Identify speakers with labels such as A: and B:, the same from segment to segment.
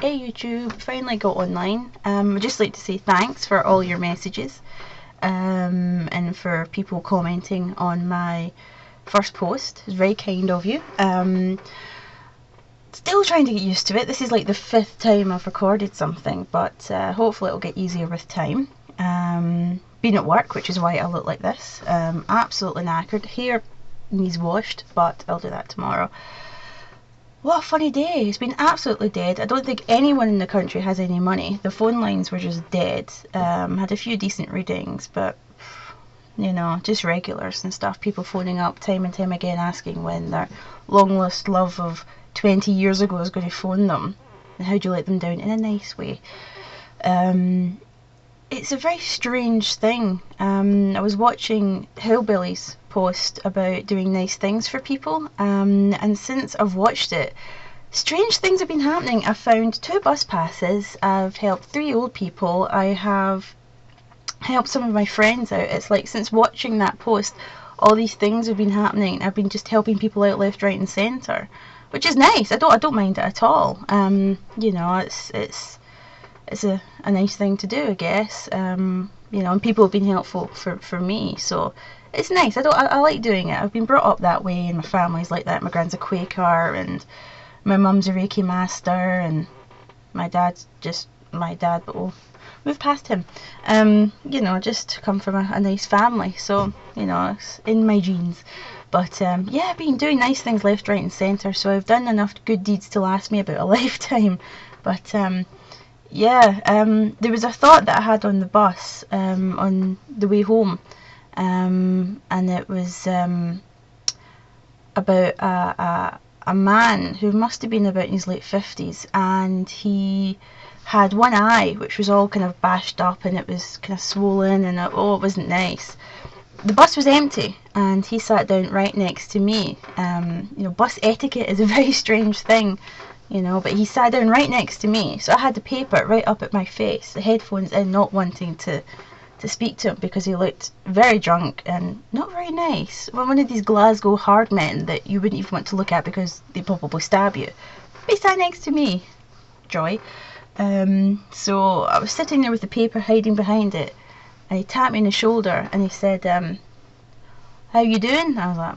A: Hey YouTube, finally got online. I'd just like to say thanks for all your messages and for people commenting on my first post. It's very kind of you. Still trying to get used to it. This is like the 5th time I've recorded something, but hopefully it'll get easier with time. Been at work, which is why I look like this. Absolutely knackered. Hair needs washed, but I'll do that tomorrow. What a funny day. It's been absolutely dead. I don't think anyone in the country has any money. The phone lines were just dead. Had a few decent readings, but you know, just regulars and stuff. People phoning up time and time again asking when their long lost love of 20 years ago is going to phone them. And how do you let them down in a nice way? It's a very strange thing. I was watching Hillbillies post about doing nice things for people, and since I've watched it, strange things have been happening. I've found 2 bus passes, I've helped 3 old people, I have helped some of my friends out. It's like since watching that post, all these things have been happening. I've been just helping people out left, right and centre, which is nice. I don't mind it at all. You know, it's a nice thing to do, I guess. You know, and people have been helpful for me, so it's nice. I like doing it. I've been brought up that way, and my family's like that. My grand's a Quaker, and my mum's a Reiki master, and my dad's just my dad, but we'll move past him. You know, just come from a nice family, so you know, it's in my genes. But yeah, I've been doing nice things left, right and centre, so I've done enough good deeds to last me about a lifetime. But yeah, there was a thought that I had on the bus on the way home, and it was about a man who must have been about in his late 50s, and he had one eye which was all kind of bashed up and it was kind of swollen, and it wasn't nice. The bus was empty and he sat down right next to me. You know, bus etiquette is a very strange thing, you know, but he sat down right next to me, so I had the paper right up at my face, the headphones in, not wanting to speak to him because he looked very drunk and not very nice. One of these Glasgow hard men that you wouldn't even want to look at because they'd probably stab you. But he sat next to me. Joy. So I was sitting there with the paper hiding behind it, and he tapped me on the shoulder and he said, how you doing? I was like,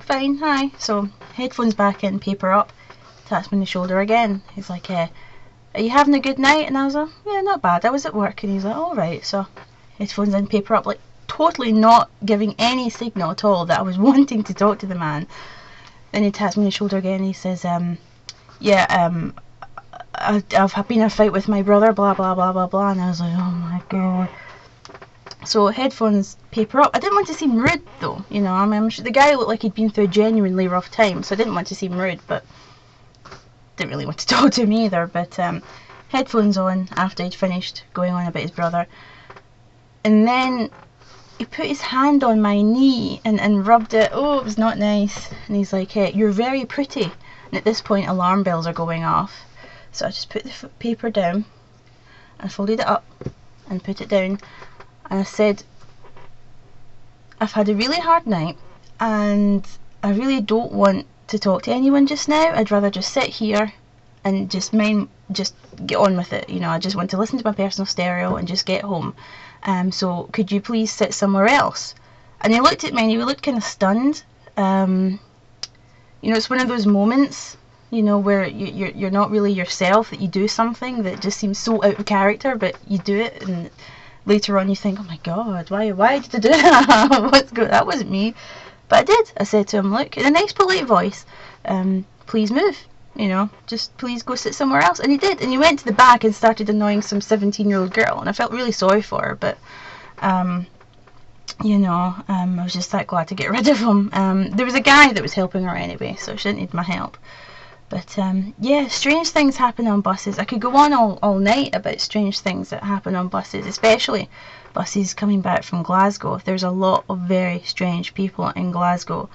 A: fine, hi. So headphones back in, paper up, taps me on the shoulder again. He's like, are you having a good night? And I was like, yeah, not bad, I was at work. And he's like, alright. So headphones in, paper up, like totally not giving any signal at all that I was wanting to talk to the man. Then he taps me on the shoulder again and he says, yeah, I've been in a fight with my brother, blah blah blah blah blah. And I was like, oh my god. So headphones, paper up. I didn't want to seem rude though, you know. I'm sure the guy looked like he'd been through a genuinely rough time, so I didn't want to seem rude, but didn't really want to talk to him either. But headphones on after he'd finished going on about his brother, and then he put his hand on my knee and rubbed it. Oh, it was not nice. And he's like, hey, you're very pretty. And at this point alarm bells are going off, so I just put the paper down and folded it up and put it down, and I said, I've had a really hard night and I really don't want to talk to anyone just now. I'd rather just sit here and just get on with it, you know. I just want to listen to my personal stereo and just get home. So could you please sit somewhere else? And he looked at me and he looked kind of stunned. You know, it's one of those moments, you know, where you're not really yourself, that you do something that just seems so out of character, but you do it, and later on you think, oh my god, why did I do that? That wasn't me. But I did. I said to him, look, in a nice polite voice, please move, you know, just please go sit somewhere else. And he did, and he went to the back and started annoying some 17-year-old girl, and I felt really sorry for her, but you know, I was just that glad to get rid of him. There was a guy that was helping her anyway, so she didn't need my help. But yeah, strange things happen on buses. I could go on all night about strange things that happen on buses, especially buses coming back from Glasgow. There's a lot of very strange people in Glasgow.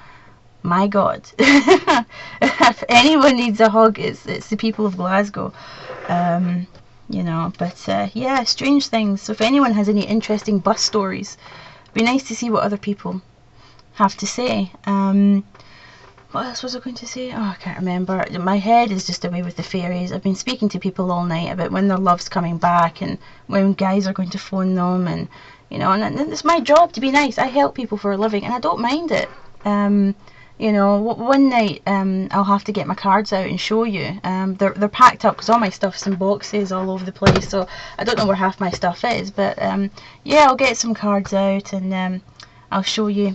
A: My god. If anyone needs a hug, it's the people of Glasgow. You know, but yeah, strange things. So if anyone has any interesting bus stories, it'd be nice to see what other people have to say. What else was I going to say? Oh, I can't remember. My head is just away with the fairies. I've been speaking to people all night about when their love's coming back and when guys are going to phone them, and and it's my job to be nice. I help people for a living, and I don't mind it. One night I'll have to get my cards out and show you. They're packed up because all my stuff's in boxes all over the place, so I don't know where half my stuff is. But yeah, I'll get some cards out and I'll show you.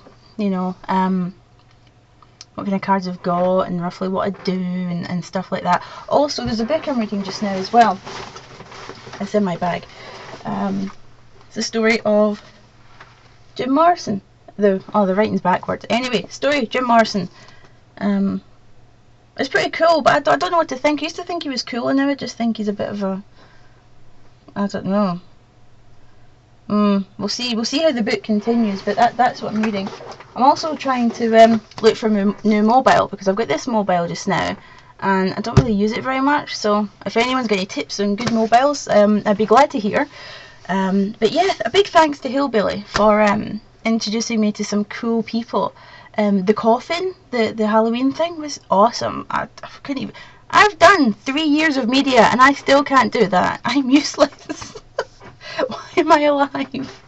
A: What kind of cards I've got and roughly what I do and stuff like that. Also, there's a book I'm reading just now as well. It's in my bag. It's the story of Jim Morrison. The writing's backwards. Anyway, story of Jim Morrison. It's pretty cool, but I don't know what to think. I used to think he was cool, and now I just think he's a bit of a... I don't know. We'll see how the book continues, but that's what I'm reading. I'm also trying to look for a new mobile, because I've got this mobile just now and I don't really use it very much, so if anyone's got any tips on good mobiles, I'd be glad to hear. But yeah, a big thanks to Hillbilly for introducing me to some cool people. The coffin, the Halloween thing was awesome. I couldn't even... I've done 3 years of media and I still can't do that. I'm useless. Why am I alive?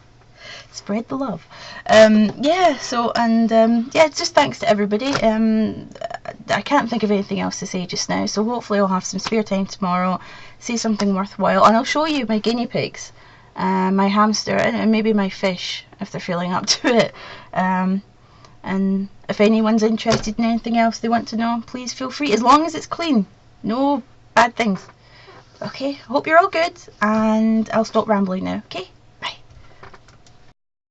A: Spread the love. Yeah, so, and yeah, just thanks to everybody. I can't think of anything else to say just now, so hopefully I'll have some spare time tomorrow, say something worthwhile, and I'll show you my guinea pigs, my hamster, and maybe my fish if they're feeling up to it. And if anyone's interested in anything else they want to know, please feel free, as long as it's clean, no bad things. Okay, hope you're all good, and I'll stop rambling now. Okay.